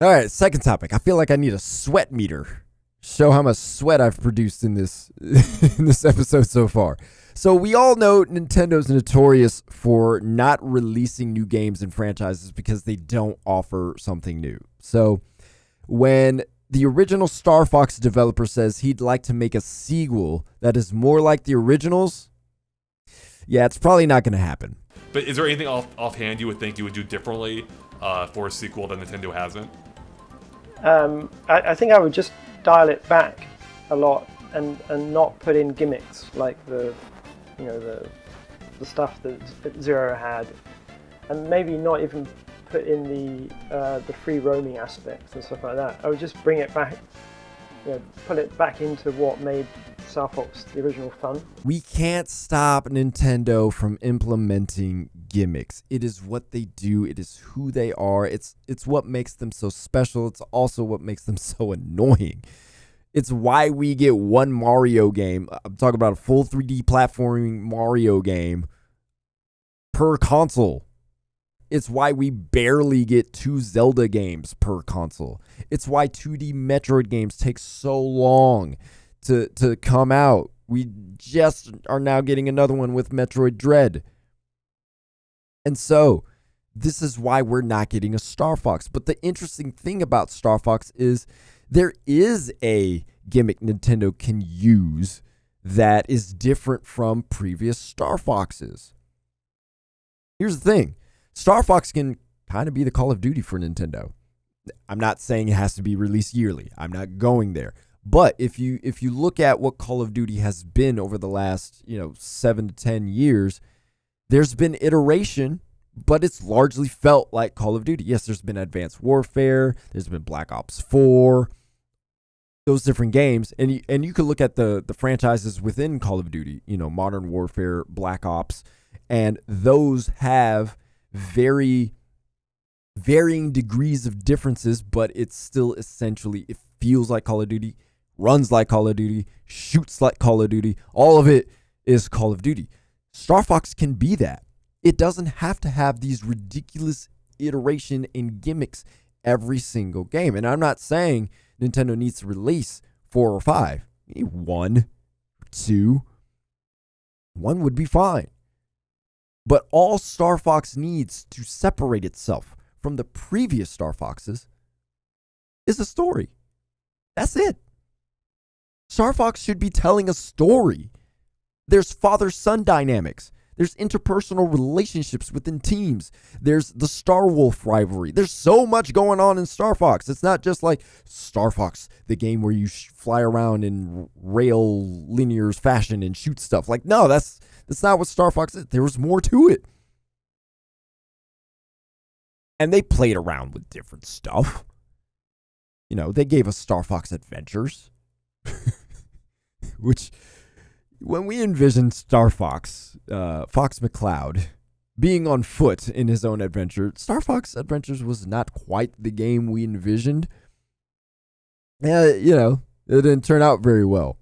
All right, second topic. I feel like I need a sweat meter. Show how much sweat I've produced in this in this episode so far. So we all know Nintendo's notorious for not releasing new games and franchises because they don't offer something new. So when the original Star Fox developer says he'd like to make a sequel that is more like the originals, yeah, it's probably not going to happen. But is there anything offhand you would think you would do differently for a sequel that Nintendo hasn't? I think I would just dial it back a lot and not put in gimmicks like the stuff that Zero had, and maybe not even put in the free roaming aspects and stuff like that. I would just bring it back, put it back into what made Star Fox the original fun. We can't stop Nintendo from implementing gimmicks. It is what they do. It is who they are. It's what makes them so special. It's also what makes them so annoying. It's why we get one Mario game. I'm talking about a full 3D platforming Mario game per console. It's why we barely get 2 Zelda games per console. It's why 2D Metroid games take so long to come out. We just are now getting another one with Metroid Dread. And so, this is why we're not getting a Star Fox. But the interesting thing about Star Fox is there is a gimmick Nintendo can use that is different from previous Star Foxes. Here's the thing. Star Fox can kind of be the Call of Duty for Nintendo. I'm not saying it has to be released yearly. I'm not going there. But if you look at what Call of Duty has been over the last 7 to 10 years, there's been iteration, but it's largely felt like Call of Duty. Yes, there's been Advanced Warfare, there's been Black Ops 4, those different games, and you could look at the franchises within Call of Duty, Modern Warfare, Black Ops, and those have very varying degrees of differences, but it's still essentially, it feels like Call of Duty, runs like Call of Duty, shoots like Call of Duty. All of it is Call of Duty. Star Fox can be that. It doesn't have to have these ridiculous iteration and gimmicks every single game. And I'm not saying Nintendo needs to release 4 or 5. Maybe 1, 2. 1 would be fine. But all Star Fox needs to separate itself from the previous Star Foxes is a story. That's it. Star Fox should be telling a story. There's father-son dynamics. There's interpersonal relationships within teams. There's the Star Wolf rivalry. There's so much going on in Star Fox. It's not just like Star Fox, the game where you fly around in rail linear fashion and shoot stuff. Like, no, that's not what Star Fox is. There was more to it. And they played around with different stuff. They gave us Star Fox Adventures. Which, when we envisioned Star Fox, Fox McCloud, being on foot in his own adventure, Star Fox Adventures was not quite the game we envisioned. It didn't turn out very well.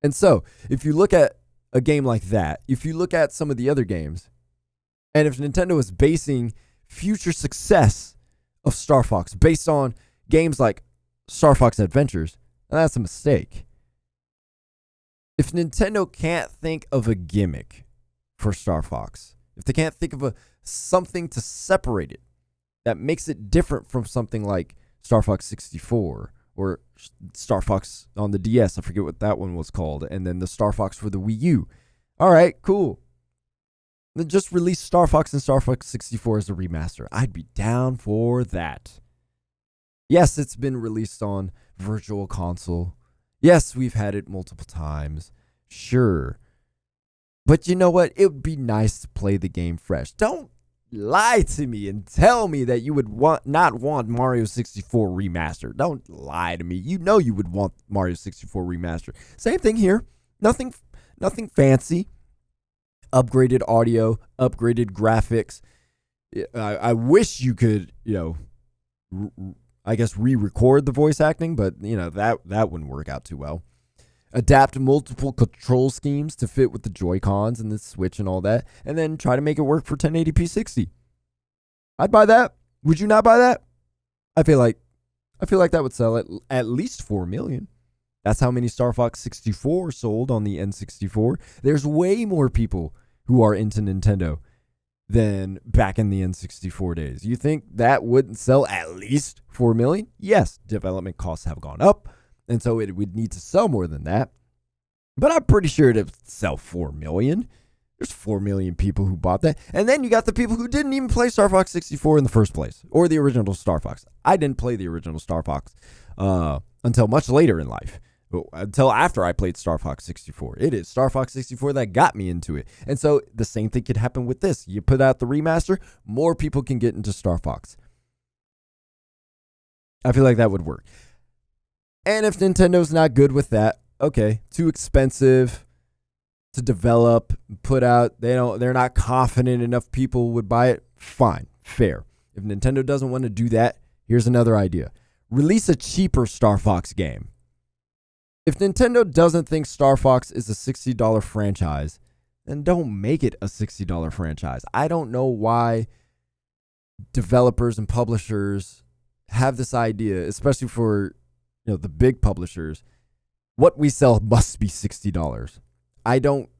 And so, if you look at a game like that, if you look at some of the other games, and if Nintendo is basing future success of Star Fox based on games like Star Fox Adventures, that's a mistake. If Nintendo can't think of a gimmick for Star Fox, if they can't think of something to separate it that makes it different from something like Star Fox 64 or Star Fox on the DS, I forget what that one was called, and then the Star Fox for the Wii U. All right, cool. Then just release Star Fox and Star Fox 64 as a remaster. I'd be down for that. Yes, it's been released on Virtual Console. Yes, we've had it multiple times. Sure. But you know what? It would be nice to play the game fresh. Don't lie to me and tell me that you would not want Mario 64 remastered. Don't lie to me. You know you would want Mario 64 remastered. Same thing here. Nothing fancy. Upgraded audio, upgraded graphics. I wish you could, re-record the voice acting, but that wouldn't work out too well. Adapt multiple control schemes to fit with the Joy-Cons and the Switch and all that, and then try to make it work for 1080p 60. I'd buy that. Would you not buy that? I feel like I feel like that would sell at least 4 million. That's how many Star Fox 64 sold on the N64. There's way more people who are into Nintendo than back in the N64 days. You think that wouldn't sell at least 4 million? Yes, development costs have gone up, and so it would need to sell more than that. But I'm pretty sure it would sell 4 million. There's 4 million people who bought that. And then you got the people who didn't even play Star Fox 64 in the first place, or the original Star Fox. I didn't play the original Star Fox until much later in life. Until after I played Star Fox 64. It is Star Fox 64 that got me into it. And so the same thing could happen with this. You put out the remaster, more people can get into Star Fox. I feel like that would work. And if Nintendo's not good with that, okay, too expensive to develop, put out, they're not confident enough people would buy it, fine, fair. If Nintendo doesn't want to do that, here's another idea. Release a cheaper Star Fox game. If Nintendo doesn't think Star Fox is a $60 franchise, then don't make it a $60 franchise. I don't know why developers and publishers have this idea, especially for the big publishers. What we sell must be $60. I don't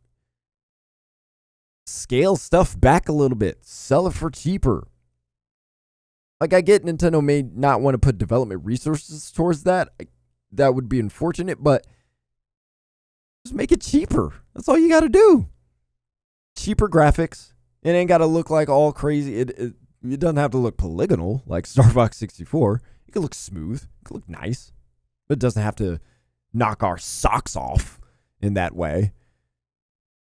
scale stuff back a little bit. Sell it for cheaper. Like, I get Nintendo may not want to put development resources towards that. That would be unfortunate, but just make it cheaper. That's all you got to do. Cheaper graphics. It ain't got to look like all crazy. It doesn't have to look polygonal like Star Fox 64. It can look smooth. It can look nice. But it doesn't have to knock our socks off in that way.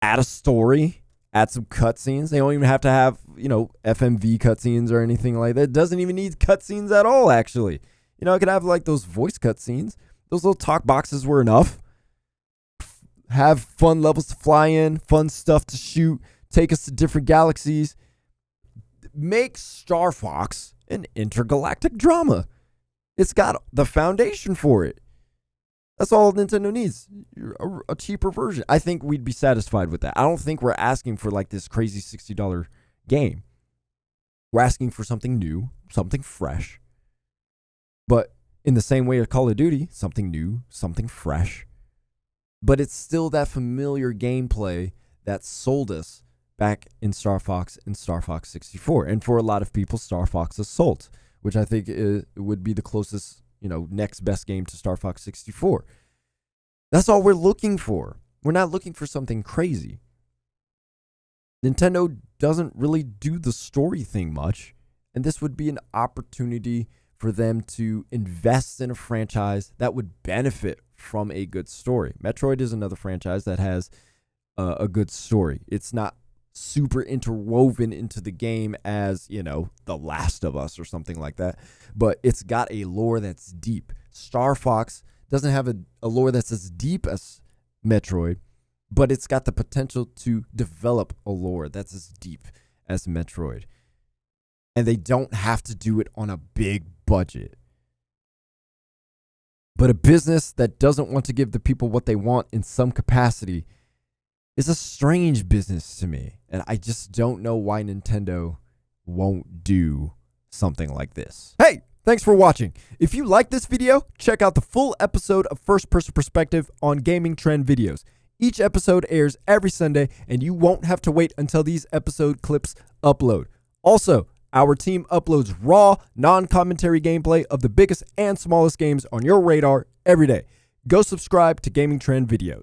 Add a story. Add some cutscenes. They don't even have to have, FMV cutscenes or anything like that. It doesn't even need cutscenes at all, actually. It could have like those voice cutscenes. Those little talk boxes were enough. Have fun levels to fly in, fun stuff to shoot, take us to different galaxies. Make Star Fox an intergalactic drama. It's got the foundation for it. That's all Nintendo needs. A cheaper version. I think we'd be satisfied with that. I don't think we're asking for like this crazy $60 game. We're asking for something new, something fresh. But in the same way of Call of Duty, something new, something fresh. But it's still that familiar gameplay that sold us back in Star Fox and Star Fox 64. And for a lot of people, Star Fox Assault, which I think would be the closest, next best game to Star Fox 64. That's all we're looking for. We're not looking for something crazy. Nintendo doesn't really do the story thing much. And this would be an opportunity for them to invest in a franchise that would benefit from a good story. Metroid is another franchise that has a good story. It's not super interwoven into the game as, The Last of Us or something like that, but it's got a lore that's deep. Star Fox doesn't have a lore that's as deep as Metroid, but it's got the potential to develop a lore that's as deep as Metroid. And they don't have to do it on a big budget. But a business that doesn't want to give the people what they want in some capacity is a strange business to me. And I just don't know why Nintendo won't do something like this. Hey, thanks for watching. If you like this video, check out the full episode of First Person Perspective on Gaming Trend Videos. Each episode airs every Sunday, and you won't have to wait until these episode clips upload. Also, our team uploads raw, non-commentary gameplay of the biggest and smallest games on your radar every day. Go subscribe to Gaming Trend Videos.